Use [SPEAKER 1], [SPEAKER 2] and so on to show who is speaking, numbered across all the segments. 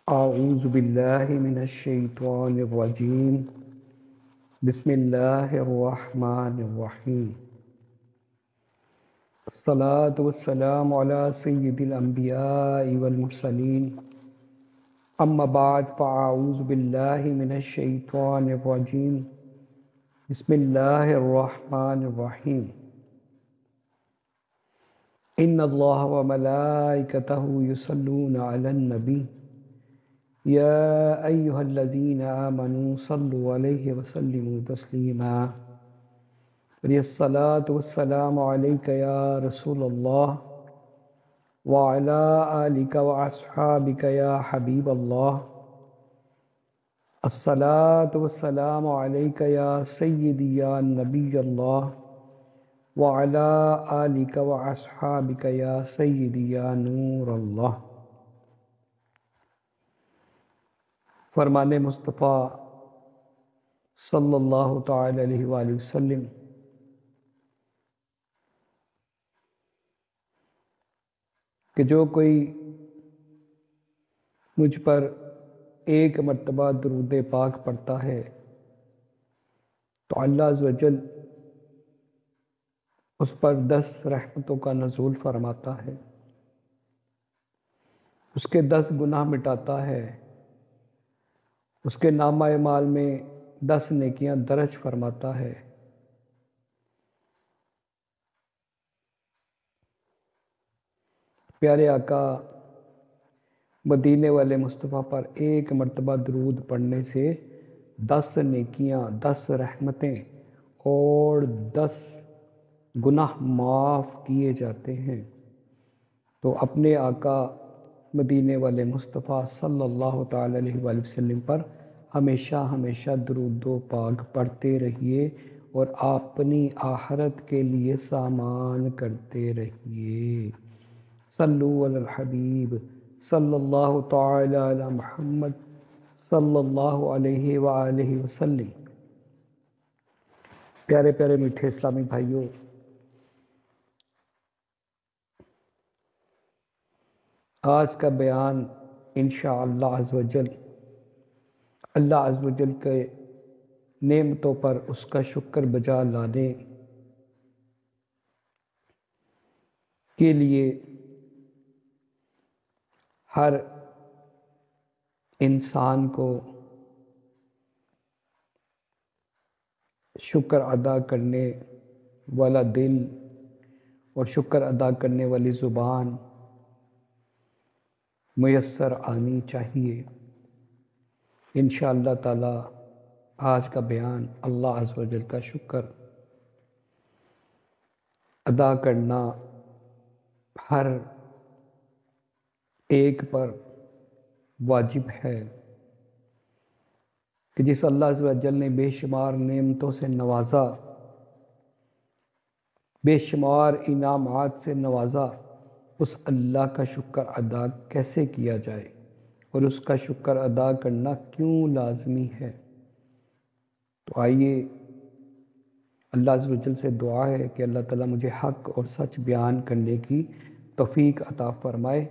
[SPEAKER 1] اعوذ باللہ من الشیطان الرجیم بسم اللہ الرحمن الرحیم الصلاة والسلام علی سید الانبیاء والمرسلین اما بعد فاعوذ باللہ من الشیطان الرجیم بسم اللہ الرحمن الرحیم ان اللہ وملائکتہ یصلون علی النبی یا ایہا الذین آمنوا صلوا علیہ وسلموا تسلیما الصلاة والسلام علیک یا رسول اللہ وعلی آلک واصحابک یا حبیب اللہ الصلاة والسلام علیک یا سیدی یا نبی اللہ وعلی آلک واصحابک یا سیدی یا نور اللہ۔ فرمان مصطفیٰ صلی اللہ تعالی علیہ وآلہ وسلم کہ جو کوئی مجھ پر ایک مرتبہ درود پاک پڑھتا ہے تو اللہ عز و جل اس پر 10 رحمتوں کا نزول فرماتا ہے، اس کے 10 گناہ مٹاتا ہے، اس کے نامہ اعمال میں 10 نیکیاں درج فرماتا ہے۔ پیارے آقا مدینے والے مصطفیٰ پر ایک مرتبہ درود پڑھنے سے 10 نیکیاں، 10 رحمتیں اور 10 گناہ معاف کیے جاتے ہیں۔ تو اپنے آقا مدینے والے مصطفیٰ صلی اللہ تعالی علیہ وآلہ وسلم پر ہمیشہ درود و پاک پڑھتے رہیے اور اپنی آخرت کے لیے سامان کرتے رہیے۔ صلو علی الحبیب صلی اللہ تعالی علی محمد صلی اللہ علیہ وآلہ وسلم۔ پیارے پیارے میٹھے اسلامی بھائیوں، آج کا بیان انشاءاللہ عز و جل اللہ عز و جل کے نعمتوں پر اس کا شکر بجا لانے کے لیے ہر انسان کو شکر ادا کرنے والا دل اور شکر ادا کرنے والی زبان میسر آنی چاہیے۔ انشاءاللہ تعالی آج کا بیان اللہ عز و جل کا شکر ادا کرنا ہر ایک پر واجب ہے کہ جس اللہ عز و جل نے بے شمار نعمتوں سے نوازا، بے شمار انعامات سے نوازا، اس اللہ کا شکر ادا کیسے کیا جائے اور اس کا شکر ادا کرنا کیوں لازمی ہے۔ تو آئیے اللہ عز و جل سے دعا ہے کہ اللہ تعالیٰ مجھے حق اور سچ بیان کرنے کی توفیق عطا فرمائے۔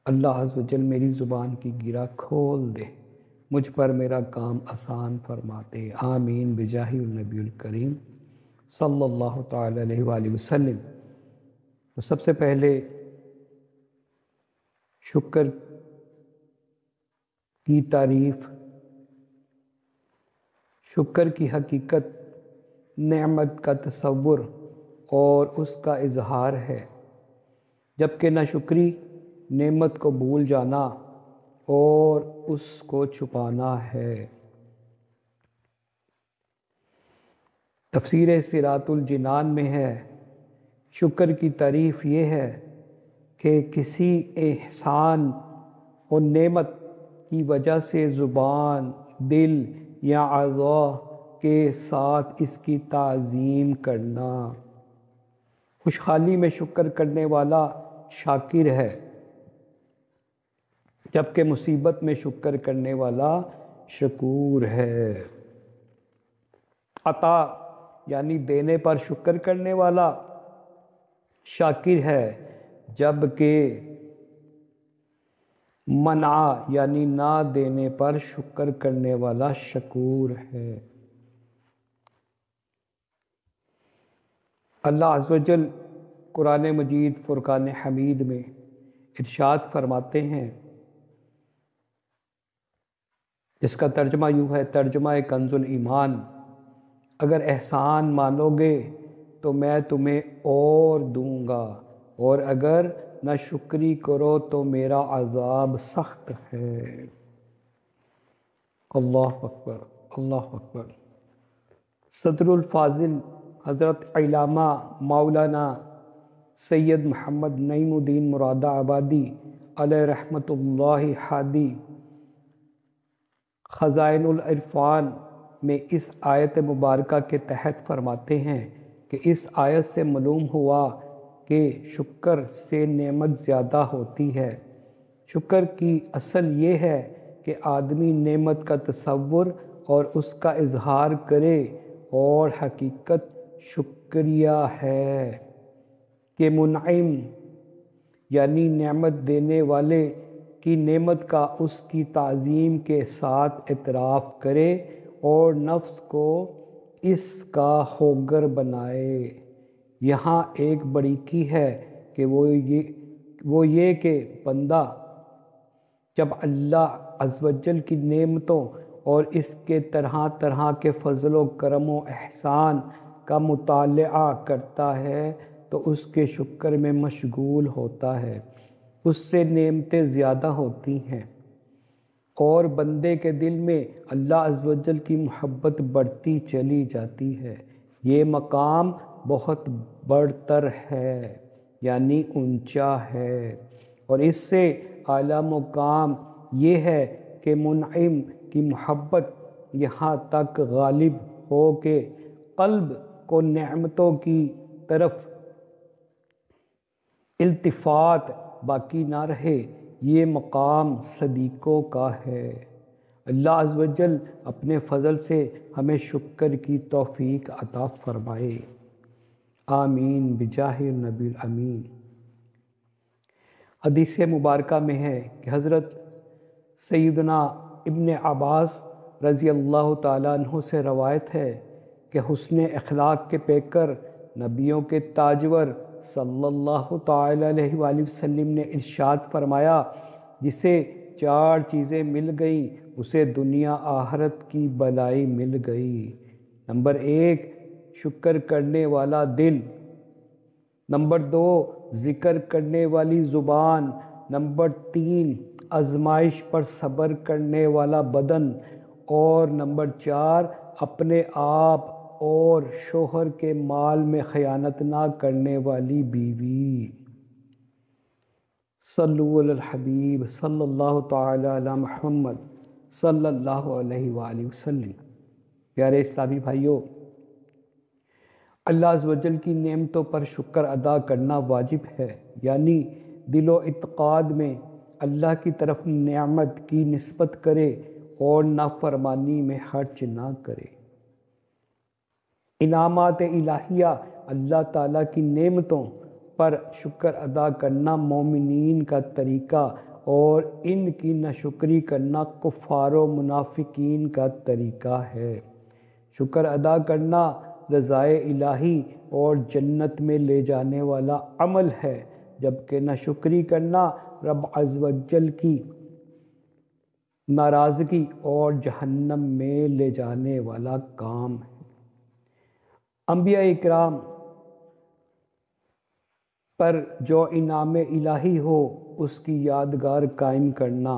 [SPEAKER 1] اللہ عز و جل میری زبان کی گرہ کھول دے، مجھ پر میرا کام آسان فرما دے، آمین بجاہ النبی الکریم صلی اللہ تعالی علیہ وآلہ وسلم۔ تو سب سے پہلے شکر کی تعریف، شکر کی حقیقت، نعمت کا تصور اور اس کا اظہار ہے، جبکہ ناشکری نعمت کو بھول جانا اور اس کو چھپانا ہے۔ تفسیر صراط الجنان میں ہے، شکر کی تعریف یہ ہے کہ کسی احسان اور نعمت کی وجہ سے زبان، دل یا اعضاء کے ساتھ اس کی تعظیم کرنا۔ خوشحالی میں شکر کرنے والا شاکر ہے، جبکہ مصیبت میں شکر کرنے والا شکور ہے۔ عطا یعنی دینے پر شکر کرنے والا شاکر ہے، جبکہ منع یعنی نہ دینے پر شکر کرنے والا شکور ہے۔ اللہ عز و جل قرآن مجید فرقان حمید میں ارشاد فرماتے ہیں، جس کا ترجمہ یوں ہے، ترجمہ کنز الایمان، اگر احسان مانو گے تو میں تمہیں اور دوں گا، اور اگر نہ شکری کرو تو میرا عذاب سخت ہے۔ اللہ اکبر، اللہ اکبر۔ صدر الفاضل حضرت علامہ مولانا سید محمد نعیم الدین مراد آبادی علیہ رحمۃ اللہ ہادی خزائن العرفان میں اس آیت مبارکہ کے تحت فرماتے ہیں کہ اس آیت سے معلوم ہوا کہ شکر سے نعمت زیادہ ہوتی ہے۔ شکر کی اصل یہ ہے کہ آدمی نعمت کا تصور اور اس کا اظہار کرے، اور حقیقت شکریہ ہے کہ منعم یعنی نعمت دینے والے کی نعمت کا اس کی تعظیم کے ساتھ اعتراف کرے اور نفس کو اس کا خوگر بنائے۔ یہاں ایک باریکی ہے کہ وہ یہ کہ بندہ جب اللہ عز و جل کی نعمتوں اور اس کے طرح طرح کے فضل و کرم و احسان کا مطالعہ کرتا ہے تو اس کے شکر میں مشغول ہوتا ہے، اس سے نعمتیں زیادہ ہوتی ہیں، اور بندے کے دل میں اللہ عز و جل کی محبت بڑھتی چلی جاتی ہے۔ یہ مقام بہت برتر ہے، یعنی اونچا ہے، اور اس سے اعلیٰ مقام یہ ہے کہ منعم کی محبت یہاں تک غالب ہو کہ قلب کو نعمتوں کی طرف التفات باقی نہ رہے۔ یہ مقام صدیقوں کا ہے۔ اللہ عز و جل اپنے فضل سے ہمیں شکر کی توفیق عطا فرمائے، آمین بجاہ النبی الامین۔ حدیث مبارکہ میں ہے کہ حضرت سیدنا ابن عباس رضی اللہ تعالیٰ عنہ سے روایت ہے کہ حسن اخلاق کے پیکر، نبیوں کے تاجور صلی اللہ تعالیٰ علیہ وآلہ وسلم نے ارشاد فرمایا، جسے 4 چیزیں مل گئیں اسے دنیا آخرت کی بلائی مل گئی۔ نمبر 1، شکر کرنے والا دل۔ نمبر 2، ذکر کرنے والی زبان۔ نمبر 3، آزمائش پر صبر کرنے والا بدن۔ اور نمبر 4، اپنے آپ اور شوہر کے مال میں خیانت نہ کرنے والی بیوی۔ صلو علی الحبیب صلی اللہ تعالی علی محمد صلی اللہ علیہ وآلہ وسلم۔ پیارے اسلامی بھائیوں، اللہ عز و جل کی نعمتوں پر شکر ادا کرنا واجب ہے، یعنی دل و اعتقاد میں اللہ کی طرف نعمت کی نسبت کرے اور نافرمانی میں خرچ نہ کرے۔ انعامات الہیہ، اللہ تعالیٰ کی نعمتوں پر شکر ادا کرنا مومنین کا طریقہ، اور ان کی ناشکری کرنا کفار و منافقین کا طریقہ ہے۔ شکر ادا کرنا رضائے الہی اور جنت میں لے جانے والا عمل ہے، جبکہ ناشکری کرنا رب عز و جل کی ناراضگی اور جہنم میں لے جانے والا کام ہے۔ انبیاء اکرام پر جو انعام الہی ہو اس کی یادگار قائم کرنا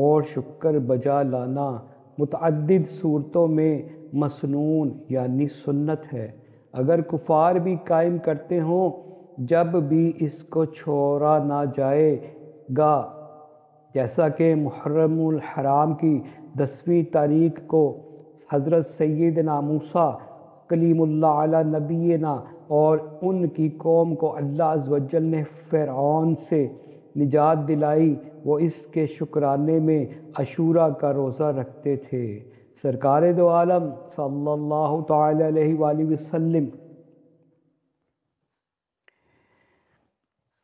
[SPEAKER 1] اور شکر بجا لانا متعدد صورتوں میں مسنون یعنی سنت ہے۔ اگر کفار بھی قائم کرتے ہوں جب بھی اس کو چھوڑا نہ جائے گا، جیسا کہ محرم الحرام کی 10ویں تاریخ کو حضرت سیدنا موسیٰ کلیم اللہ علی نبینا اور ان کی قوم کو اللہ عز و جل نے فرعون سے نجات دلائی، وہ اس کے شکرانے میں عاشوراء کا روزہ رکھتے تھے۔ سرکار دو عالم صلی اللہ تعالی علیہ وآلہ وسلم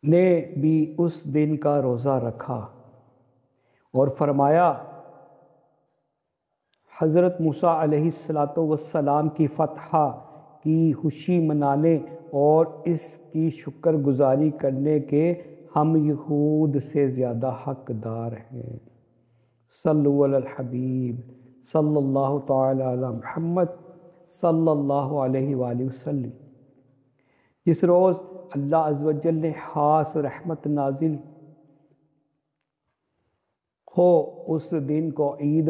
[SPEAKER 1] نے بھی اس دن کا روزہ رکھا۔ اور فرمایا حضرت موسیٰ علیہ السلام کی فتح کی خوشی منانے اور اس کی شکر گزاری کرنے کے ہم یہود سے زیادہ حقدار ہیں۔ صلو علی الحبیب صلی اللہ تعالی علی محمد صلی اللہ علیہ وآلہ وسلم۔ جس روز اللہ عز و جل نے خاص رحمت نازل ہو اس دن کو عید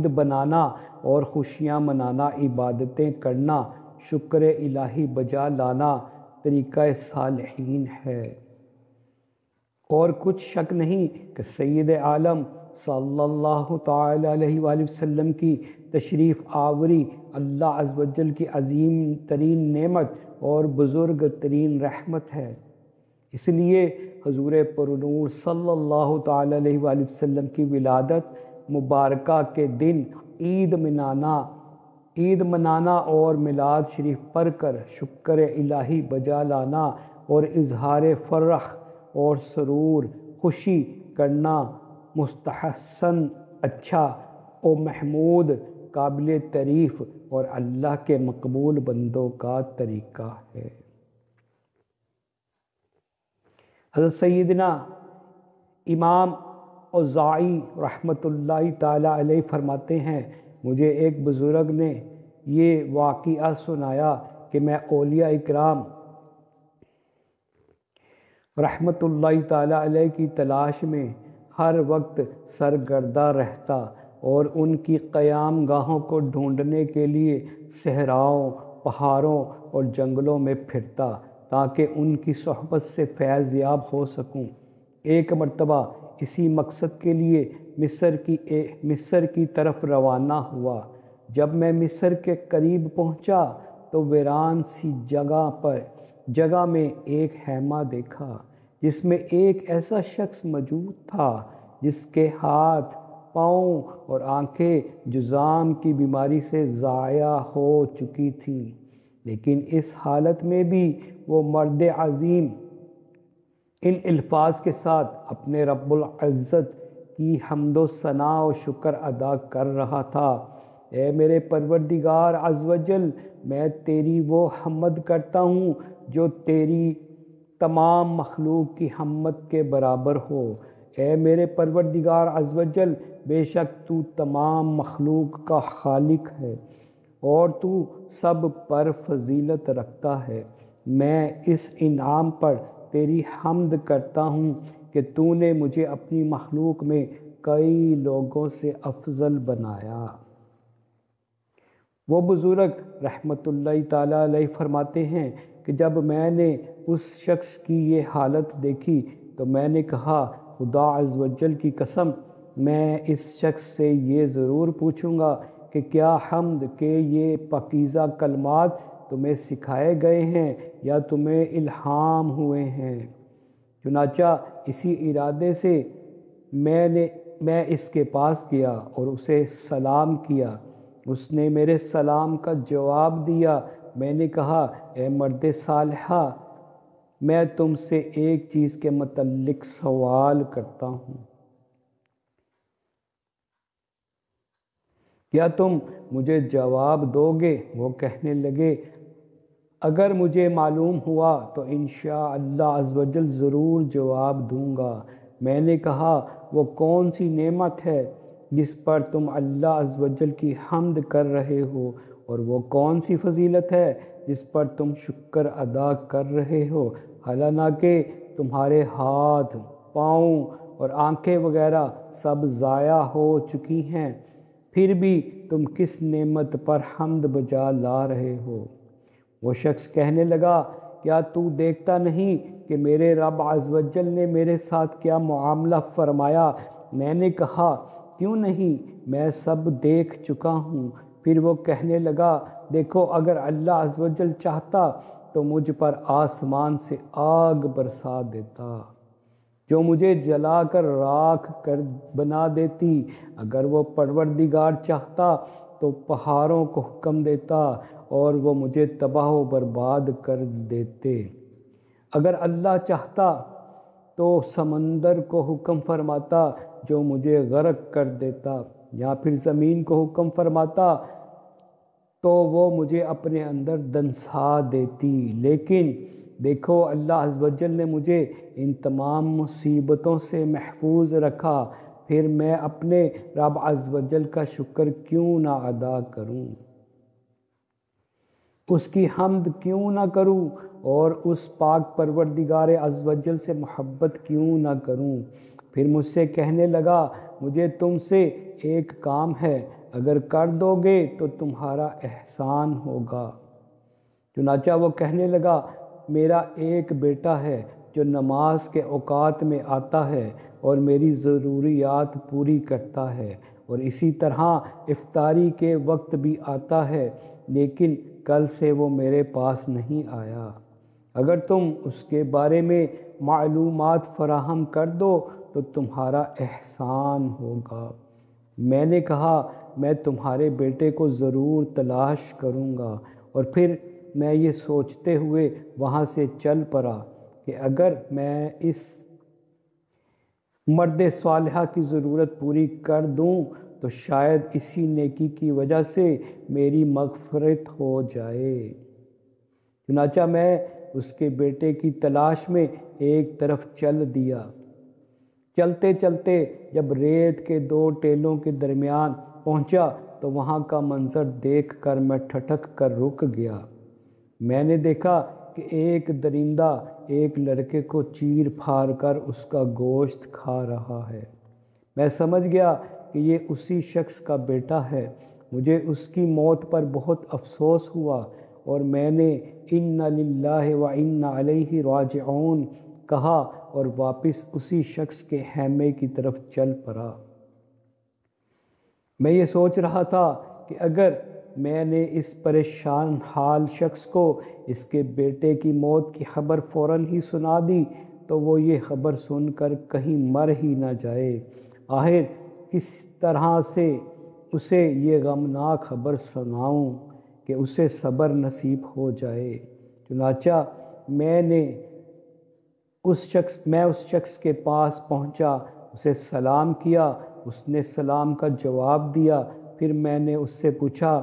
[SPEAKER 1] بنانا اور خوشیاں منانا، عبادتیں کرنا، شکر الہی بجا لانا طریقہ صالحین ہے۔ اور کچھ شک نہیں کہ سید عالم صلی اللہ تعالی علیہ وآلہ وسلم کی تشریف آوری اللہ عز و جل کی عظیم ترین نعمت اور بزرگ ترین رحمت ہے۔ اس لیے حضور پرنور صلی اللہ تعالی علیہ وآلہ وسلم کی ولادت مبارکہ کے دن عید منانا اور میلاد شریف پڑھ کر شکر الہی بجا لانا اور اظہار فرح اور سرور خوشی کرنا مستحسن، اچھا و محمود، قابل تعریف اور اللہ کے مقبول بندوں کا طریقہ ہے۔ حضرت سیدنا امام اوزاعی رحمۃ اللہ تعالی علیہ فرماتے ہیں، مجھے ایک بزرگ نے یہ واقعہ سنایا کہ میں اولیاء اکرام رحمۃ اللہ تعالی علیہ کی تلاش میں ہر وقت سرگردہ رہتا اور ان کی قیام گاہوں کو ڈھونڈنے کے لیے صحراؤں، پہاڑوں اور جنگلوں میں پھرتا تاکہ ان کی صحبت سے فیض یاب ہو سکوں۔ ایک مرتبہ اسی مقصد کے لیے مصر کی طرف روانہ ہوا۔ جب میں مصر کے قریب پہنچا تو ویران سی جگہ میں ایک خیمہ دیکھا جس میں ایک ایسا شخص موجود تھا جس کے ہاتھ، پاؤں اور آنکھیں جذام کی بیماری سے ضائع ہو چکی تھیں، لیکن اس حالت میں بھی وہ مرد عظیم ان الفاظ کے ساتھ اپنے رب العزت کی حمد و ثنا و شکر ادا کر رہا تھا۔ اے میرے پروردگار عز و جل، میں تیری وہ حمد کرتا ہوں جو تیری تمام مخلوق کی حمد کے برابر ہو۔ اے میرے پروردگار عز و جل، بے شک تو تمام مخلوق کا خالق ہے اور تو سب پر فضیلت رکھتا ہے۔ میں اس انعام پر تیری حمد کرتا ہوں کہ تو نے مجھے اپنی مخلوق میں کئی لوگوں سے افضل بنایا۔ وہ بزرگ رحمۃ اللہ تعالی علیہ فرماتے ہیں کہ جب میں نے اس شخص کی یہ حالت دیکھی تو میں نے کہا، خدا عز و جل کی قسم، میں اس شخص سے یہ ضرور پوچھوں گا کہ کیا حمد کے یہ پاکیزہ کلمات تمہیں سکھائے گئے ہیں یا تمہیں الہام ہوئے ہیں؟ چنانچہ اسی ارادے سے میں اس کے پاس گیا اور اسے سلام کیا۔ اس نے میرے سلام کا جواب دیا۔ میں نے کہا، اے مرد صالحہ، میں تم سے ایک چیز کے متعلق سوال کرتا ہوں، کیا تم مجھے جواب دو گے؟ وہ کہنے لگے، اگر مجھے معلوم ہوا تو انشاءاللہ عز و جل ضرور جواب دوں گا۔ میں نے کہا، وہ کون سی نعمت ہے جس پر تم اللہ عز و جل کی حمد کر رہے ہو، اور وہ کون سی فضیلت ہے جس پر تم شکر ادا کر رہے ہو، حالانکہ تمہارے ہاتھ، پاؤں اور آنکھیں وغیرہ سب ضائع ہو چکی ہیں، پھر بھی تم کس نعمت پر حمد بجا لا رہے ہو؟ وہ شخص کہنے لگا، کیا تو دیکھتا نہیں کہ میرے رب عز و جل نے میرے ساتھ کیا معاملہ فرمایا؟ میں نے کہا، کیوں نہیں، میں سب دیکھ چکا ہوں۔ پھر وہ کہنے لگا، دیکھو، اگر اللہ عز و جل چاہتا تو مجھ پر آسمان سے آگ برسا دیتا جو مجھے جلا کر راکھ کر بنا دیتی۔ اگر وہ پروردگار چاہتا تو پہاڑوں کو حکم دیتا اور وہ مجھے تباہ و برباد کر دیتے۔ اگر اللہ چاہتا تو سمندر کو حکم فرماتا جو مجھے غرق کر دیتا، یا پھر زمین کو حکم فرماتا تو وہ مجھے اپنے اندر دنسا دیتی۔ لیکن دیکھو اللہ عز و جل نے مجھے ان تمام مصیبتوں سے محفوظ رکھا، پھر میں اپنے رب عز و جل کا شکر کیوں نہ ادا کروں، اس کی حمد کیوں نہ کروں، اور اس پاک پروردگار عز و جل سے محبت کیوں نہ کروں۔ پھر مجھ سے کہنے لگا مجھے تم سے ایک کام ہے، اگر کر دو گے تو تمہارا احسان ہوگا۔ چنانچہ وہ کہنے لگا میرا ایک بیٹا ہے جو نماز کے اوقات میں آتا ہے اور میری ضروریات پوری کرتا ہے، اور اسی طرح افطاری کے وقت بھی آتا ہے، لیکن کل سے وہ میرے پاس نہیں آیا۔ اگر تم اس کے بارے میں معلومات فراہم کر دو تو تمہارا احسان ہوگا۔ میں نے کہا میں تمہارے بیٹے کو ضرور تلاش کروں گا، اور پھر میں یہ سوچتے ہوئے وہاں سے چل پڑا کہ اگر میں اس مرد صالحہ کی ضرورت پوری کر دوں تو شاید اسی نیکی کی وجہ سے میری مغفرت ہو جائے۔ چنانچہ میں اس کے بیٹے کی تلاش میں ایک طرف چل دیا۔ چلتے چلتے جب ریت کے دو ٹیلوں کے درمیان پہنچا تو وہاں کا منظر دیکھ کر میں ٹھٹک کر رک گیا۔ میں نے دیکھا کہ ایک درندہ ایک لڑکے کو چیر پھاڑ کر اس کا گوشت کھا رہا ہے۔ میں سمجھ گیا کہ یہ اسی شخص کا بیٹا ہے۔ مجھے اس کی موت پر بہت افسوس ہوا، اور میں نے اِنَّ لِلَّهِ وَإِنَّ عَلَيْهِ رَاجِعُونَ کہا اور واپس اسی شخص کے خیمے کی طرف چل پڑا۔ میں یہ سوچ رہا تھا کہ اگر میں نے اس پریشان حال شخص کو اس کے بیٹے کی موت کی خبر فوراً ہی سنا دی تو وہ یہ خبر سن کر کہیں مر ہی نہ جائے۔ آخر کس طرح سے اسے یہ غمناک خبر سناؤں کہ اسے صبر نصیب ہو جائے۔ چنانچہ میں اس شخص کے پاس پہنچا، اسے سلام کیا، اس نے سلام کا جواب دیا۔ پھر میں نے اس سے پوچھا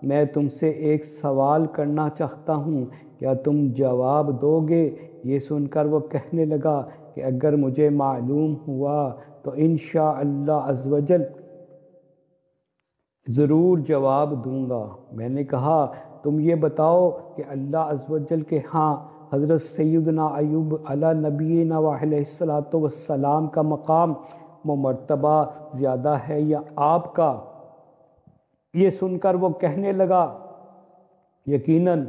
[SPEAKER 1] میں تم سے ایک سوال کرنا چاہتا ہوں، کیا تم جواب دو گے؟ یہ سن کر وہ کہنے لگا کہ اگر مجھے معلوم ہوا تو انشاءاللہ عز و جل ضرور جواب دوں گا۔ میں نے کہا تم یہ بتاؤ کہ اللہ عز و جل کے ہاں حضرت سیدنا ایوب علی نبینا وعلیہ الصلاۃ والسلام کا مقام و مرتبہ زیادہ ہے یا آپ کا؟ یہ سن کر وہ کہنے لگا یقیناً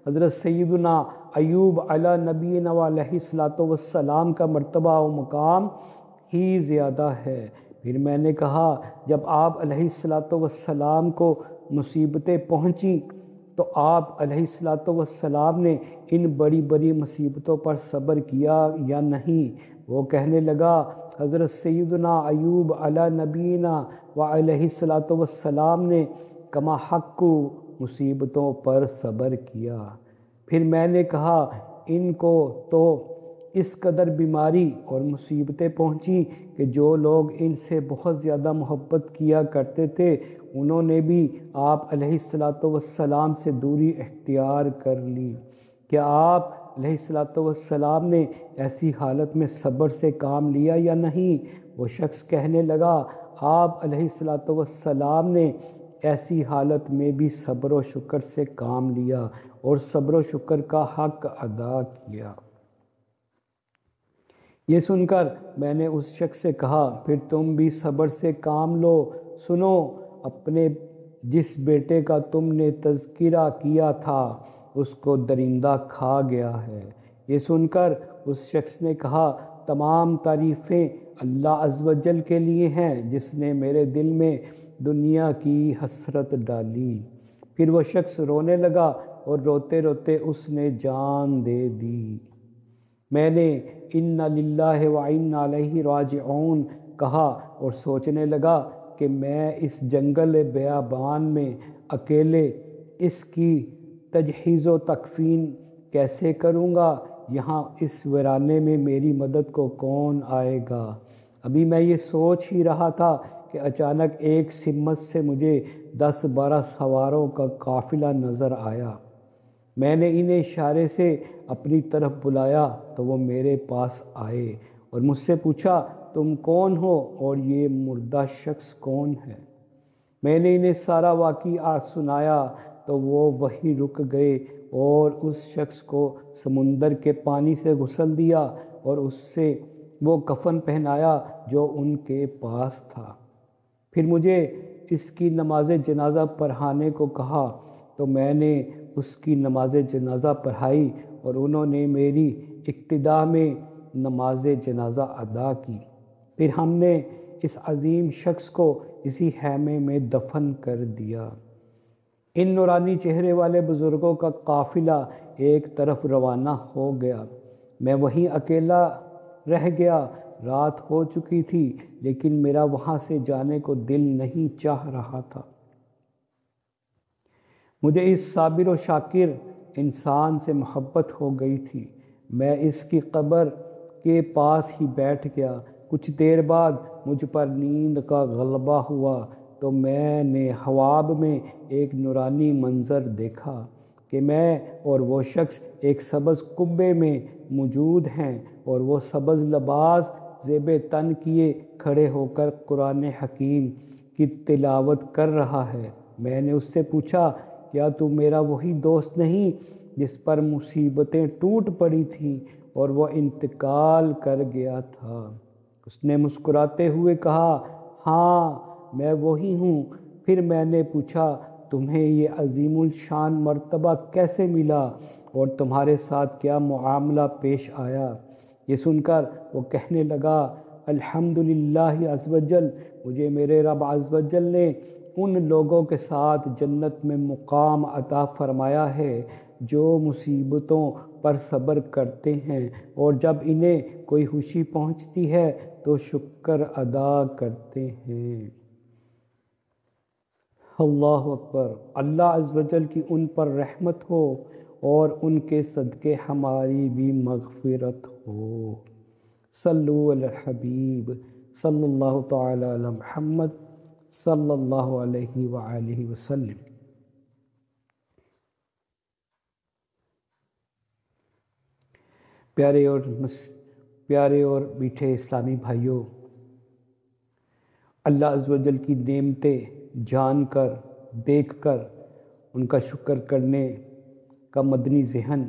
[SPEAKER 1] حضرت سیدنا ایوب علی نبینا علیہ الصلاۃ والسلام کا مرتبہ و مقام ہی زیادہ ہے۔ پھر میں نے کہا جب آپ علیہ الصلاۃ والسلام کو مصیبتیں پہنچیں تو آپ علیہ الصلاۃ والسلام نے ان بڑی بڑی مصیبتوں پر صبر کیا یا نہیں؟ وہ کہنے لگا حضرت سیدنا ایوب علی نبینا وعلیہ الصلاۃ والسلام نے کما حق مصیبتوں پر صبر کیا۔ پھر میں نے کہا ان کو تو اس قدر بیماری اور مصیبتیں پہنچی کہ جو لوگ ان سے بہت زیادہ محبت کیا کرتے تھے انہوں نے بھی آپ علیہ الصلاۃ والسلام سے دوری اختیار کر لی۔ کیا آپ علیہ الصلاۃ والسلام نے ایسی حالت میں صبر سے کام لیا یا نہیں؟ وہ شخص کہنے لگا آپ علیہ الصلاۃ والسلام نے ایسی حالت میں بھی صبر و شکر سے کام لیا اور صبر و شکر کا حق ادا کیا۔ یہ سن کر میں نے اس شخص سے کہا پھر تم بھی صبر سے کام لو۔ سنو اپنے جس بیٹے کا تم نے تذکرہ کیا تھا اس کو درندہ کھا گیا ہے۔ یہ سن کر اس شخص نے کہا تمام تعریفیں اللہ عز و جل کے لیے ہیں جس نے میرے دل میں دنیا کی حسرت ڈالی۔ پھر وہ شخص رونے لگا اور روتے روتے اس نے جان دے دی۔ میں نے اِنَّ لِلَّهِ وَإِنَّ عَلَيْهِ رَاجِعُونَ کہا اور سوچنے لگا کہ میں اس جنگل بیابان میں اکیلے اس کی تجہیز و تکفین کیسے کروں گا؟ یہاں اس ویرانے میں میری مدد کو کون آئے گا؟ ابھی میں یہ سوچ ہی رہا تھا کہ اچانک ایک سمت سے مجھے 10-12 سواروں کا قافلہ نظر آیا۔ میں نے انہیں اشارے سے اپنی طرف بلایا تو وہ میرے پاس آئے اور مجھ سے پوچھا، تم کون ہو اور یہ مردہ شخص کون ہے؟ میں نے انہیں سارا واقعہ سنایا تو وہ وہیں رک گئے اور اس شخص کو سمندر کے پانی سے غسل دیا اور اس سے وہ کفن پہنایا جو ان کے پاس تھا۔ پھر مجھے اس کی نماز جنازہ پڑھانے کو کہا تو میں نے اس کی نماز جنازہ پڑھائی اور انہوں نے میری اقتداء میں نماز جنازہ ادا کی۔ پھر ہم نے اس عظیم شخص کو اسی خیمے میں دفن کر دیا۔ ان نورانی چہرے والے بزرگوں کا قافلہ ایک طرف روانہ ہو گیا۔ میں وہیں اکیلا رہ گیا۔ رات ہو چکی تھی لیکن میرا وہاں سے جانے کو دل نہیں چاہ رہا تھا۔ مجھے اس صابر و شاکر انسان سے محبت ہو گئی تھی۔ میں اس کی قبر کے پاس ہی بیٹھ گیا۔ کچھ دیر بعد مجھ پر نیند کا غلبہ ہوا تو میں نے خواب میں ایک نورانی منظر دیکھا کہ میں اور وہ شخص ایک سبز قبے میں موجود ہیں اور وہ سبز لباس زیب تن کیے کھڑے ہو کر قرآن حکیم کی تلاوت کر رہا ہے۔ میں نے اس سے پوچھا، کیا تو میرا وہی دوست نہیں جس پر مصیبتیں ٹوٹ پڑی تھیں اور وہ انتقال کر گیا تھا؟ اس نے مسکراتے ہوئے کہا، ہاں میں وہی ہوں۔ پھر میں نے پوچھا، تمہیں یہ عظیم الشان مرتبہ کیسے ملا اور تمہارے ساتھ کیا معاملہ پیش آیا؟ یہ سن کر وہ کہنے لگا، الحمدللہ عز وجل، مجھے میرے رب عز وجل نے ان لوگوں کے ساتھ جنت میں مقام عطا فرمایا ہے جو مصیبتوں پر صبر کرتے ہیں اور جب انہیں کوئی خوشی پہنچتی ہے تو شکر ادا کرتے ہیں۔ اللہ اکبر۔ اللہ عز وجل کی ان پر رحمت ہو اور ان کے صدقے ہماری بھی مغفرت ہو۔ صلو علی الحبیب صلی اللہ تعالی علی محمد صلی اللہ علیہ وآلہ وسلم۔ پیارے اور میٹھے اسلامی بھائیوں، اللہ عز وجل کی نعمتیں جان کر، دیکھ کر ان کا شکر کرنے کا مدنی ذہن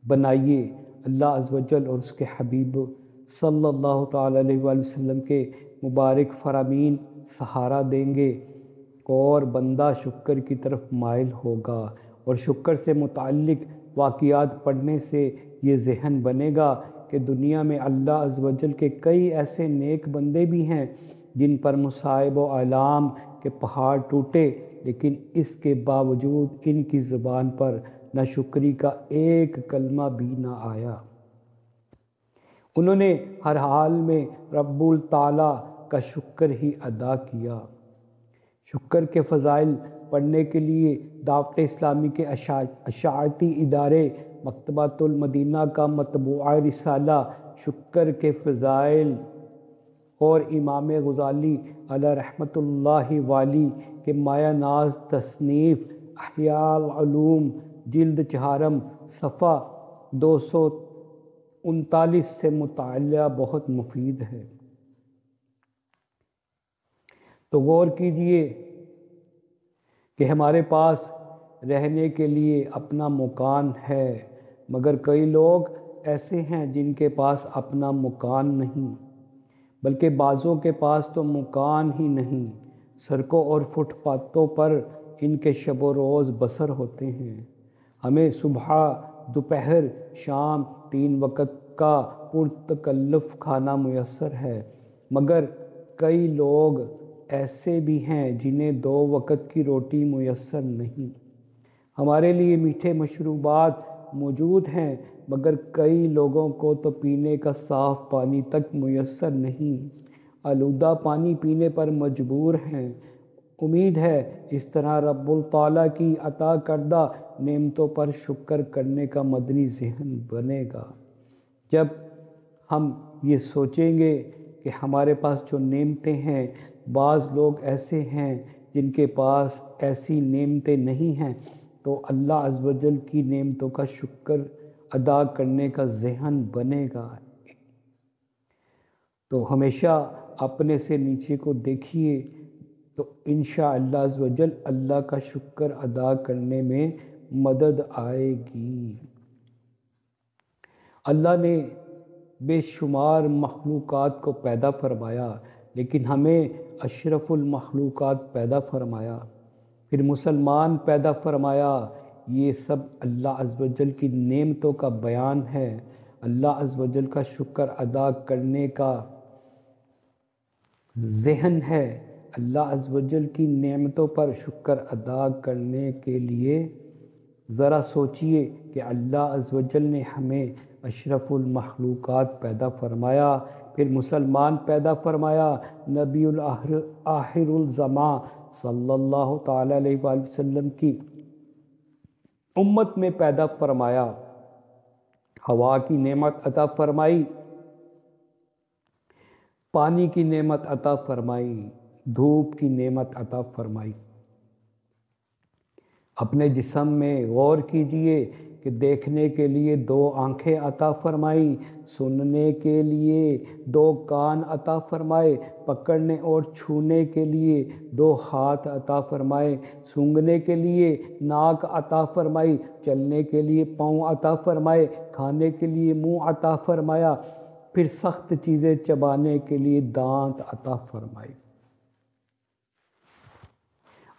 [SPEAKER 1] بنائیے۔ اللہ عز وجل اور اس کے حبیب صلی اللہ تعالی علیہ وآلہ وسلم کے مبارک فرامین سہارا دیں گے اور بندہ شکر کی طرف مائل ہوگا، اور شکر سے متعلق واقعات پڑھنے سے یہ ذہن بنے گا کہ دنیا میں اللہ عز وجل کے کئی ایسے نیک بندے بھی ہیں جن پر مصائب و آلام کے پہاڑ ٹوٹے، لیکن اس کے باوجود ان کی زبان پر ناشکری کا ایک کلمہ بھی نہ آیا۔ انہوں نے ہر حال میں رب تعالیٰ کا شکر ہی ادا کیا۔ شکر کے فضائل پڑھنے کے لیے دعوت اسلامی کے اشاعتی ادارے مکتبۃ المدینہ کا مطبوعہ رسالہ شکر کے فضائل اور امام غزالی علیہ رحمۃ اللہ والی کے مایہ ناز تصنیف احیاء العلوم جلد 4 صفحہ 239 سے مطالعہ بہت مفید ہے۔ تو غور کیجئے کہ ہمارے پاس رہنے کے لیے اپنا مکان ہے، مگر کئی لوگ ایسے ہیں جن کے پاس اپنا مکان نہیں، بلکہ بعضوں کے پاس تو مکان ہی نہیں، سڑکوں اور فٹ پاتھوں پر ان کے شب و روز بسر ہوتے ہیں۔ ہمیں صبح، دوپہر، شام 3 وقت کا پرتکلف کھانا میسر ہے، مگر کئی لوگ ایسے بھی ہیں جنہیں 2 وقت کی روٹی میسر نہیں۔ ہمارے لیے میٹھے مشروبات موجود ہیں، مگر کئی لوگوں کو تو پینے کا صاف پانی تک میسر نہیں، آلودہ پانی پینے پر مجبور ہیں۔ امید ہے اس طرح رب تعالیٰ کی عطا کردہ نعمتوں پر شکر کرنے کا مدنی ذہن بنے گا۔ جب ہم یہ سوچیں گے کہ ہمارے پاس جو نعمتیں ہیں، بعض لوگ ایسے ہیں جن کے پاس ایسی نعمتیں نہیں ہیں، تو اللہ عز و جل کی نعمتوں کا شکر ادا کرنے کا ذہن بنے گا۔ تو ہمیشہ اپنے سے نیچے کو دیکھیے، تو انشاءاللہ عز و جل اللہ کا شکر ادا کرنے میں مدد آئے گی۔ اللہ نے بے شمار مخلوقات کو پیدا فرمایا، لیکن ہمیں اشرف المخلوقات پیدا فرمایا، پھر مسلمان پیدا فرمایا۔ یہ سب اللہ عز و جل کی نعمتوں کا بیان ہے۔ اللہ عز و جل کا شکر ادا کرنے کا ذہن ہے۔ اللہ عز و جل کی نعمتوں پر شکر ادا کرنے کے لیے ذرا سوچئے کہ اللہ عز و جل نے ہمیں اشرف المخلوقات پیدا فرمایا، پھر مسلمان پیدا فرمایا، نبی آخر الزماں صلی اللہ تعالیٰ علیہ وآلہ وسلم کی امت میں پیدا فرمایا، ہوا کی نعمت عطا فرمائی، پانی کی نعمت عطا فرمائی، دھوپ کی نعمت عطا فرمائی۔ اپنے جسم میں غور کیجئے کہ دیکھنے کے لیے 2 آنکھیں عطا فرمائی، سننے کے لیے 2 کان عطا فرمائے، پکڑنے اور چھونے کے لیے 2 ہاتھ عطا فرمائے، سونگھنے کے لیے ناک عطا فرمائی، چلنے کے لیے پاؤں عطا فرمائے، کھانے کے لیے منہ عطا فرمایا، پھر سخت چیزیں چبانے کے لیے دانت عطا فرمائے۔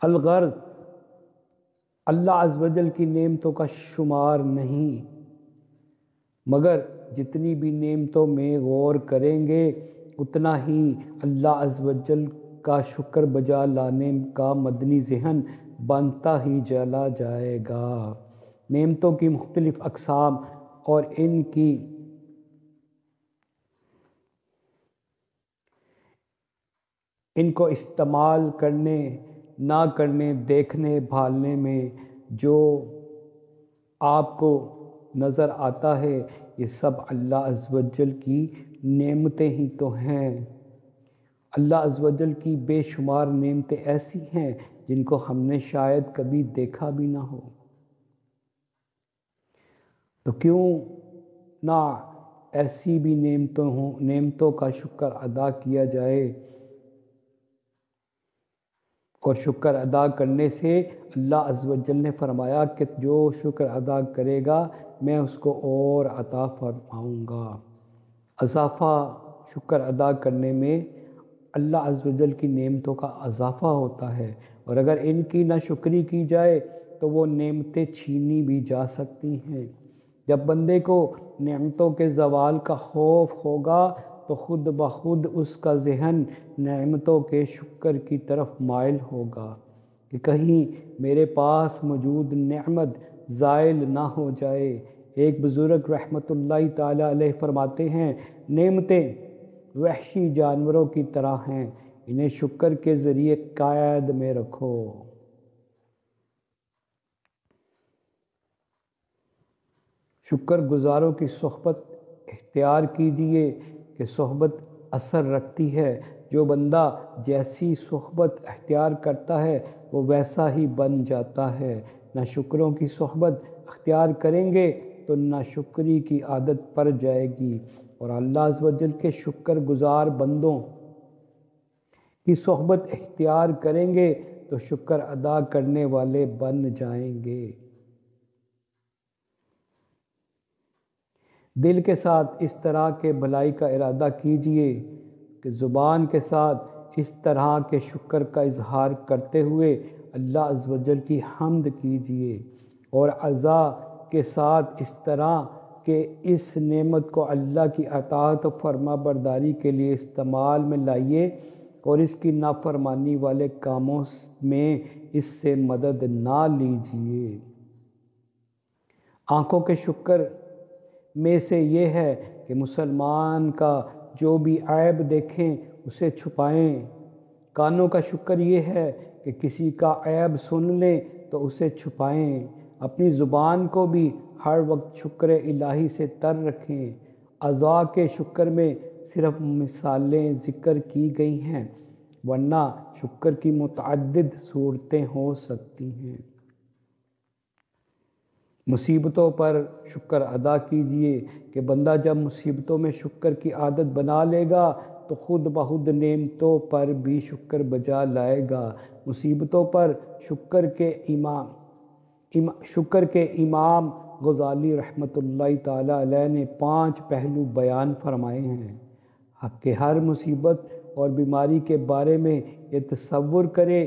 [SPEAKER 1] الغرض اللہ عز و جل کی نعمتوں کا شمار نہیں، مگر جتنی بھی نعمتوں میں غور کریں گے اتنا ہی اللہ عز و جل کا شکر بجا لانے کا مدنی ذہن بنتا ہی چلا جائے گا۔ نعمتوں کی مختلف اقسام اور ان کو استعمال کرنے نہ کرنے، دیکھنے بھالنے میں جو آپ کو نظر آتا ہے، یہ سب اللہ عز و جل کی نعمتیں ہی تو ہیں۔ اللہ عز و جل کی بے شمار نعمتیں ایسی ہیں جن کو ہم نے شاید کبھی دیکھا بھی نہ ہو، تو کیوں نہ ایسی بھی نعمتوں کا شکر ادا کیا جائے، اور شکر ادا کرنے سے اللہ عز و جل نے فرمایا کہ جو شکر ادا کرے گا میں اس کو اور عطا فرماؤں گا۔ اضافہ شکر ادا کرنے میں اللہ عز و جل کی نعمتوں کا اضافہ ہوتا ہے، اور اگر ان کی ناشکری کی جائے تو وہ نعمتیں چھینی بھی جا سکتی ہیں۔ جب بندے کو نعمتوں کے زوال کا خوف ہوگا تو خود بخود اس کا ذہن نعمتوں کے شکر کی طرف مائل ہوگا کہ کہیں میرے پاس موجود نعمت زائل نہ ہو جائے۔ ایک بزرگ رحمۃ اللہ تعالیٰ علیہ فرماتے ہیں، نعمتیں وحشی جانوروں کی طرح ہیں، انہیں شکر کے ذریعے قید میں رکھو۔ شکر گزاروں کی صحبت اختیار کیجئے کہ صحبت اثر رکھتی ہے۔ جو بندہ جیسی صحبت اختیار کرتا ہے وہ ویسا ہی بن جاتا ہے۔ ناشکروں کی صحبت اختیار کریں گے تو ناشکری کی عادت پڑ جائے گی، اور اللہ عز و جل کے شکر گزار بندوں کی صحبت اختیار کریں گے تو شکر ادا کرنے والے بن جائیں گے۔ دل کے ساتھ اس طرح کے بھلائی کا ارادہ کیجئے کہ زبان کے ساتھ اس طرح کے شکر کا اظہار کرتے ہوئے اللہ عز و جل کی حمد کیجئے، اور اعضاء کے ساتھ اس طرح کہ اس نعمت کو اللہ کی اطاعت و فرما برداری کے لیے استعمال میں لائیے، اور اس کی نافرمانی والے کاموں میں اس سے مدد نہ لیجئے۔ آنکھوں کے شکر میں سے یہ ہے کہ مسلمان کا جو بھی عیب دیکھیں اسے چھپائیں، کانوں کا شکر یہ ہے کہ کسی کا عیب سن لیں تو اسے چھپائیں، اپنی زبان کو بھی ہر وقت شکر الہی سے تر رکھیں۔ اعضاء کے شکر میں صرف مثالیں ذکر کی گئی ہیں، ورنہ شکر کی متعدد صورتیں ہو سکتی ہیں۔ مصیبتوں پر شکر ادا کیجئے کہ بندہ جب مصیبتوں میں شکر کی عادت بنا لے گا تو خود بخود نعمتوں پر بھی شکر بجا لائے گا۔ مصیبتوں پر شکر کے امام غزالی رحمۃ اللہ تعالیٰ علیہ نے 5 پہلو بیان فرمائے ہیں کہ ہر مصیبت اور بیماری کے بارے میں یہ تصور کرے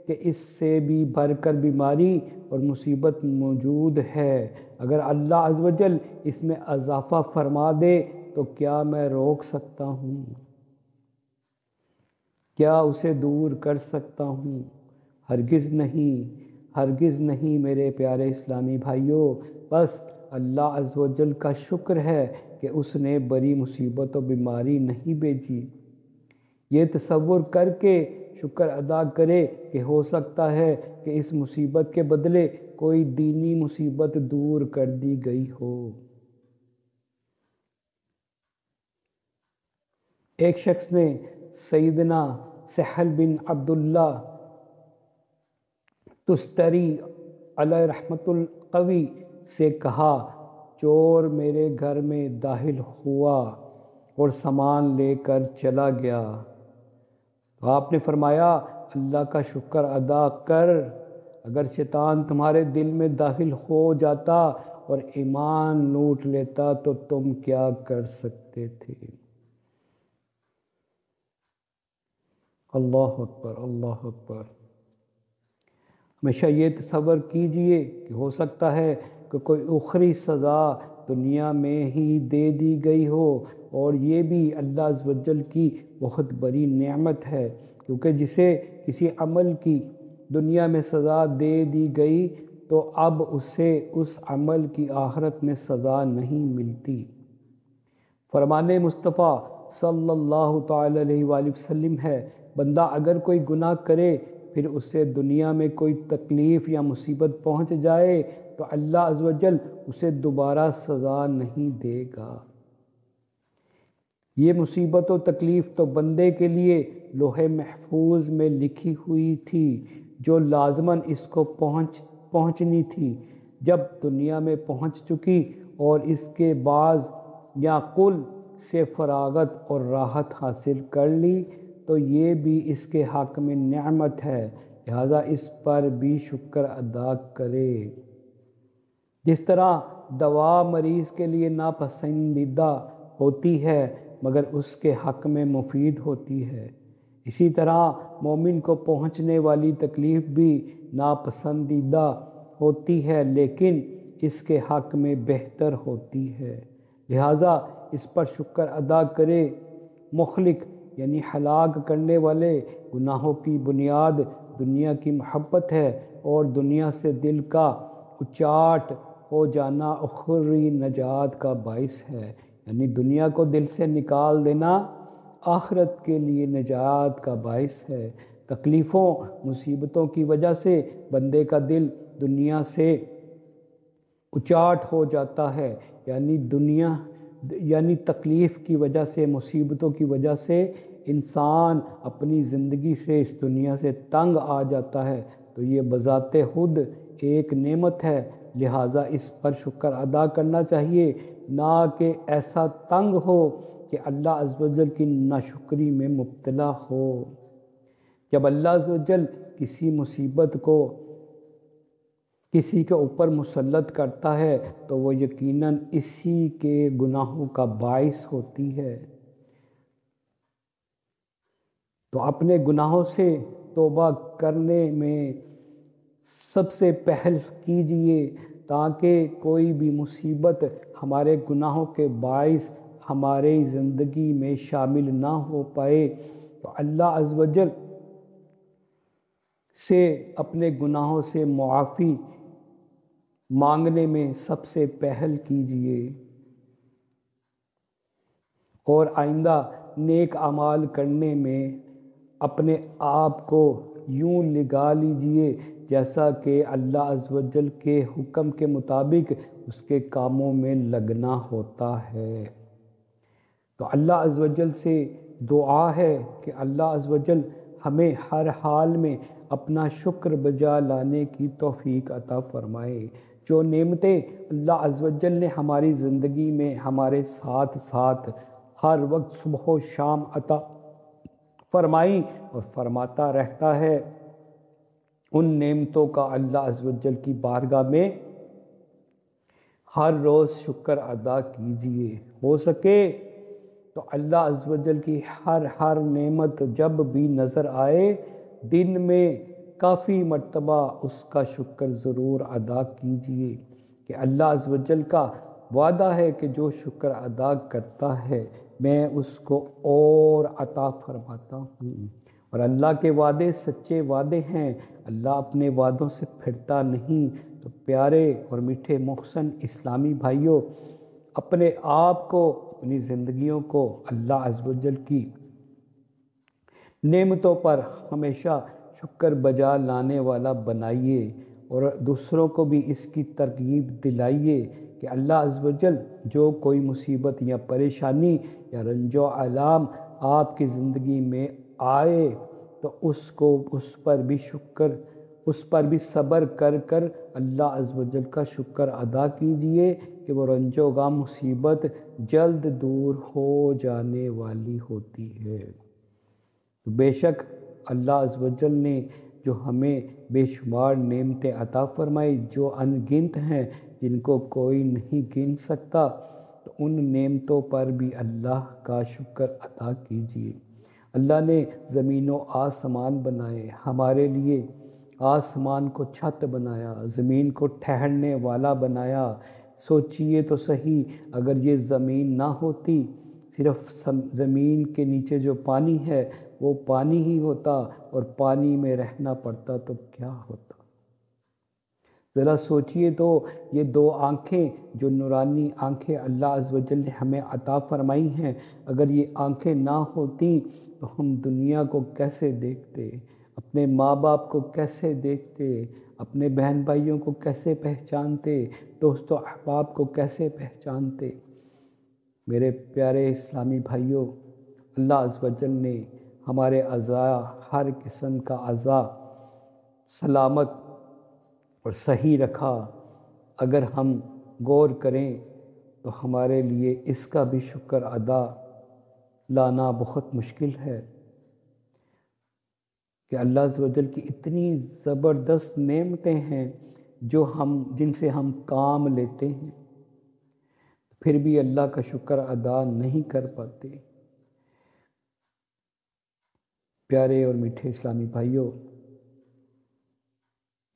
[SPEAKER 1] کہ اس سے بھی بڑھ کر بیماری اور مصیبت موجود ہے۔ اگر اللہ عز و جل اس میں اضافہ فرما دے تو کیا میں روک سکتا ہوں؟ کیا اسے دور کر سکتا ہوں؟ ہرگز نہیں، ہرگز نہیں میرے پیارے اسلامی بھائیوں۔ بس اللہ عز و جل کا شکر ہے کہ اس نے بڑی مصیبت و بیماری نہیں بھیجی۔ یہ تصور کر کے شکر ادا کرے کہ ہو سکتا ہے کہ اس مصیبت کے بدلے کوئی دینی مصیبت دور کر دی گئی ہو۔ ایک شخص نے سیدنا سہل بن عبداللہ تستری علیہ رحمۃ القوی سے کہا، چور میرے گھر میں داخل ہوا اور سامان لے کر چلا گیا۔ تو آپ نے فرمایا، اللہ کا شکر ادا کر، اگر شیطان تمہارے دل میں داخل ہو جاتا اور ایمان لوٹ لیتا تو تم کیا کر سکتے تھے؟ اللہ اکبر، اللہ اکبر۔ ہمیشہ یہ تصور کیجئے کہ ہو سکتا ہے کہ کوئی اخری سزا دنیا میں ہی دے دی گئی ہو، اور یہ بھی اللہ عز و جل کی بہت بڑی نعمت ہے، کیونکہ جسے کسی عمل کی دنیا میں سزا دے دی گئی تو اب اسے اس عمل کی آخرت میں سزا نہیں ملتی۔ فرمان مصطفیٰ صلی اللہ تعالیٰ علیہ وآلہ وسلم ہے، بندہ اگر کوئی گناہ کرے پھر اسے دنیا میں کوئی تکلیف یا مصیبت پہنچ جائے تو اللہ عز و جل اسے دوبارہ سزا نہیں دے گا۔ یہ مصیبت و تکلیف تو بندے کے لیے لوح محفوظ میں لکھی ہوئی تھی، جو لازماً اس کو پہنچنی تھی۔ جب دنیا میں پہنچ چکی اور اس کے بعض یا کل سے فراغت اور راحت حاصل کر لی تو یہ بھی اس کے حق میں نعمت ہے، لہٰذا اس پر بھی شکر ادا کرے۔ جس طرح دوا مریض کے لیے ناپسندیدہ ہوتی ہے مگر اس کے حق میں مفید ہوتی ہے، اسی طرح مومن کو پہنچنے والی تکلیف بھی ناپسندیدہ ہوتی ہے لیکن اس کے حق میں بہتر ہوتی ہے، لہٰذا اس پر شکر ادا کرے۔ مخلق یعنی ہلاک کرنے والے گناہوں کی بنیاد دنیا کی محبت ہے، اور دنیا سے دل کا اچاٹ ہو جانا اخروی نجات کا باعث ہے، یعنی دنیا کو دل سے نکال دینا آخرت کے لیے نجات کا باعث ہے۔ تکلیفوں مصیبتوں کی وجہ سے بندے کا دل دنیا سے اچاٹ ہو جاتا ہے، یعنی تکلیف کی وجہ سے، مصیبتوں کی وجہ سے انسان اپنی زندگی سے اس دنیا سے تنگ آ جاتا ہے، تو یہ بذات خود ایک نعمت ہے، لہٰذا اس پر شکر ادا کرنا چاہیے، نہ کہ ایسا تنگ ہو کہ اللہ عز و جل کی ناشکری میں مبتلا ہو۔ جب اللہ عز و جل کسی مصیبت کو کسی کے اوپر مسلط کرتا ہے تو وہ یقیناً اسی کے گناہوں کا باعث ہوتی ہے، تو اپنے گناہوں سے توبہ کرنے میں سب سے پہل کیجئے تاکہ کوئی بھی مصیبت ہمارے گناہوں کے باعث ہماری زندگی میں شامل نہ ہو پائے، تو اللہ عز و جل سے اپنے گناہوں سے معافی مانگنے میں سب سے پہل کیجئے، اور آئندہ نیک اعمال کرنے میں اپنے آپ کو یوں لگا لیجئے جیسا کہ اللہ عز و جل کے حکم کے مطابق اس کے کاموں میں لگنا ہوتا ہے۔ تو اللہ عز و جل سے دعا ہے کہ اللہ عز و جل ہمیں ہر حال میں اپنا شکر بجا لانے کی توفیق عطا فرمائے۔ جو نعمتیں اللہ عز و جل نے ہماری زندگی میں ہمارے ساتھ ساتھ ہر وقت صبح و شام عطا فرمائی اور فرماتا رہتا ہے، ان نعمتوں کا اللہ عز و جل کی بارگاہ میں ہر روز شکر ادا کیجئے۔ ہو سکے تو اللہ عز و جل کی ہر نعمت جب بھی نظر آئے دن میں کافی مرتبہ اس کا شکر ضرور ادا کیجئے کہ اللہ عز و جل کا وعدہ ہے کہ جو شکر ادا کرتا ہے میں اس کو اور عطا فرماتا ہوں، اور اللہ کے وعدے سچے وعدے ہیں، اللہ اپنے وعدوں سے پھرتا نہیں۔ تو پیارے اور میٹھے محسن اسلامی بھائیوں، اپنے آپ کو، اپنی زندگیوں کو اللہ عز و جل کی نعمتوں پر ہمیشہ شکر بجا لانے والا بنائیے اور دوسروں کو بھی اس کی ترغیب دلائیے کہ اللہ عز و جل جو کوئی مصیبت یا پریشانی یا رنج و آلام آپ کی زندگی میں آئے تو اس پر بھی صبر کر اللہ عز و جل کا شکر ادا کیجئے کہ وہ رنج و غم مصیبت جلد دور ہو جانے والی ہوتی ہے۔ تو بے شک اللہ عز و جل نے جو ہمیں بے شمار نعمتیں عطا فرمائی جو ان گنت ہیں، جن کو کوئی نہیں گن سکتا، تو ان نعمتوں پر بھی اللہ کا شکر ادا کیجئے۔ اللہ نے زمین و آسمان بنائے ہمارے لیے، آسمان کو چھت بنایا، زمین کو ٹھہرنے والا بنایا۔ سوچئے تو صحیح، اگر یہ زمین نہ ہوتی، صرف زمین کے نیچے جو پانی ہے وہ پانی ہی ہوتا اور پانی میں رہنا پڑتا تو کیا ہوتا؟ ذرا سوچئے تو، یہ دو آنکھیں جو نورانی آنکھیں اللہ عز و جل نے ہمیں عطا فرمائی ہیں، اگر یہ آنکھیں نہ ہوتیں تو ہم دنیا کو کیسے دیکھتے، اپنے ماں باپ کو کیسے دیکھتے، اپنے بہن بھائیوں کو کیسے پہچانتے، دوست و احباب کو کیسے پہچانتے؟ میرے پیارے اسلامی بھائیوں، اللہ عز و جل نے ہمارے اعضاء، ہر قسم کا اعضاء سلامت اور صحیح رکھا۔ اگر ہم غور کریں تو ہمارے لیے اس کا بھی شکر ادا لانا بہت مشکل ہے کہ اللہ عز و جل کی اتنی زبردست نعمتیں ہیں جن سے ہم کام لیتے ہیں، پھر بھی اللہ کا شکر ادا نہیں کر پاتے۔ پیارے اور میٹھے اسلامی بھائیوں،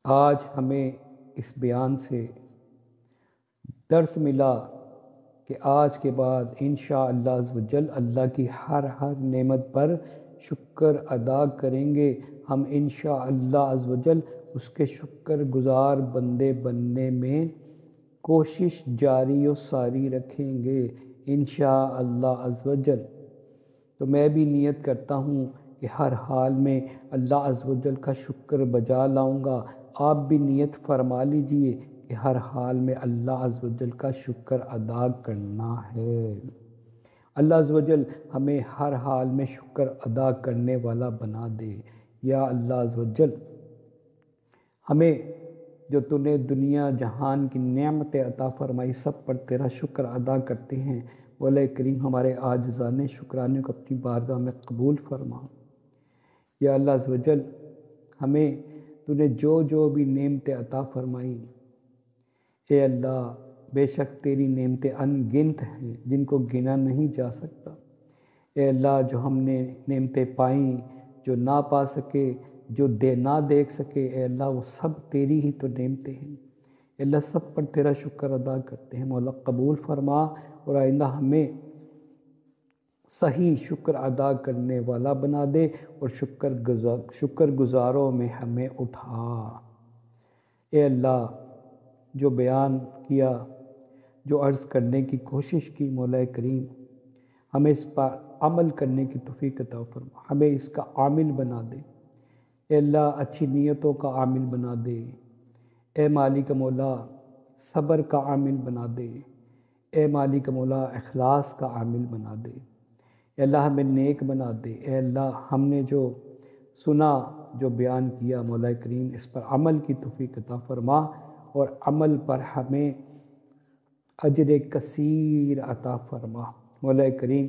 [SPEAKER 1] آج ہمیں اس بیان سے درس ملا کہ آج کے بعد انشاءاللہ عز و جل اللہ کی ہر نعمت پر شکر ادا کریں گے۔ ہم انشاءاللہ عز و جل اس کے شکر گزار بندے بننے میں کوشش جاری و ساری رکھیں گے انشاءاللہ عز و جل۔ تو میں بھی نیت کرتا ہوں کہ ہر حال میں اللہ عز و جل کا شکر بجا لاؤں گا۔ آپ بھی نیت فرما لیجئے کہ ہر حال میں اللہ عز و جل کا شکر ادا کرنا ہے۔ اللہ عز و جل ہمیں ہر حال میں شکر ادا کرنے والا بنا دے۔ یا اللہ عز و جل ہمیں جو تو نے دنیا جہان کی نعمتیں عطا فرمائی سب پر تیرا شکر ادا کرتے ہیں، مولا کریم ہمارے عاجزانہ شکرانے کو اپنی بارگاہ میں قبول فرما۔ یا اللہ عز و جل ہمیں تو نے جو بھی نعمتیں عطا فرمائی، اے اللہ بے شک تیری نعمتیں ان گنت ہیں جن کو گنا نہیں جا سکتا۔ اے اللہ جو ہم نے نعمتیں پائیں، جو نہ پا سکے، جو نہ دیکھ سکے، اے اللہ وہ سب تیری ہی تو نعمتیں ہیں۔ اے اللہ سب پر تیرا شکر ادا کرتے ہیں، مولا قبول فرما اور آئندہ ہمیں صحیح شکر ادا کرنے والا بنا دے اور شکر گزاروں میں ہمیں اٹھا۔ اے اللہ جو بیان کیا، جو عرض کرنے کی کوشش کی، مولا کریم ہمیں اس پر عمل کرنے کی توفیق عطا فرما، ہمیں اس کا عامل بنا دے۔ اے اللہ اچھی نیتوں کا عامل بنا دے۔ اے مالک مولا صبر کا عامل بنا دے۔ اے مالک مولا اخلاص کا عامل بنا دے۔ اے اللہ ہمیں نیک بنا دے۔ اے اللہ ہم نے جو سنا، جو بیان کیا، مولا کریم اس پر عمل کی توفیق عطا فرما، اور عمل پر ہمیں اجر کثیر عطا فرما۔ مولا کریم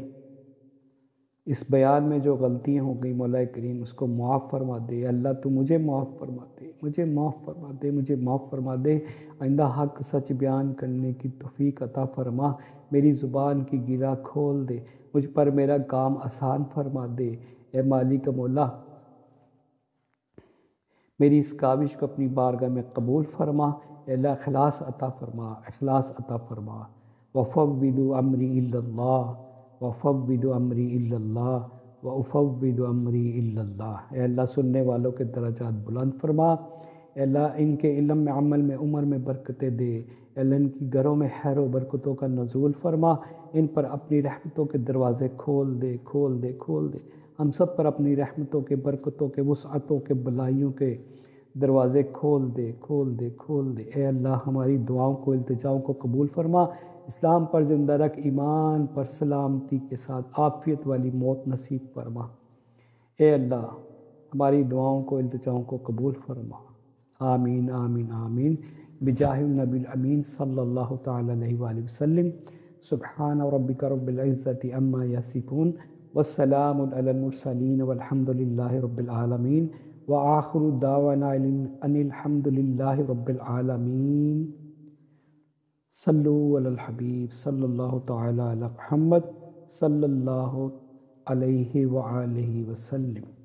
[SPEAKER 1] اس بیان میں جو غلطیاں ہو گئی مولا کریم اس کو معاف فرما دے۔ اللہ تو مجھے معاف فرما دے، مجھے معاف فرما دے، مجھے معاف فرما دے۔ آئندہ حق سچ بیان کرنے کی توفیق عطا فرما، میری زبان کی گرہ کھول دے، مجھ پر میرا کام آسان فرما دے۔ اے مالک مولا میری اس کاوش کو اپنی بارگاہ میں قبول فرما۔ اے اللہ اخلاص عطا فرما، اخلاص عطا فرما۔ وفوض امری الی اللہ، وفوض امری الی اللہ، وافوض امری الی اللہ۔ اے اللہ سننے والوں کے درجات بلند فرما۔ اے اللہ ان کے علم میں، عمل میں، عمر میں برکتیں دے۔ اے اللہ ان کی گھروں میں خیر و برکتوں کا نزول فرما، ان پر اپنی رحمتوں کے دروازے کھول دے، کھول دے، کھول دے۔ ہم سب پر اپنی رحمتوں کے، برکتوں کے، وسعتوں کے، بلائیوں کے دروازے کھول دے، کھول دے، کھول دے۔ اے اللہ ہماری دعاؤں کو، التجاؤں کو قبول فرما، اسلام پر زندہ رکھ، ایمان پر سلامتی کے ساتھ عافیت والی موت نصیب فرما۔ اے اللہ ہماری دعاؤں کو، التجاؤں کو قبول فرما۔ آمین آمین آمین بجاہ النبی الامین صلی اللہ تعالی علیہ وآلہ وسلم۔ سبحان ربک رب العزت عما یصفون، والسلام علی المرسلین، والحمد للہ رب العالمین، وآخر دعوانا ان الحمد للہ رب العالمین۔ صلو علی الحبیب صلی اللہ تعالی علی محمد صلی اللہ علیہ وآلہ وسلم۔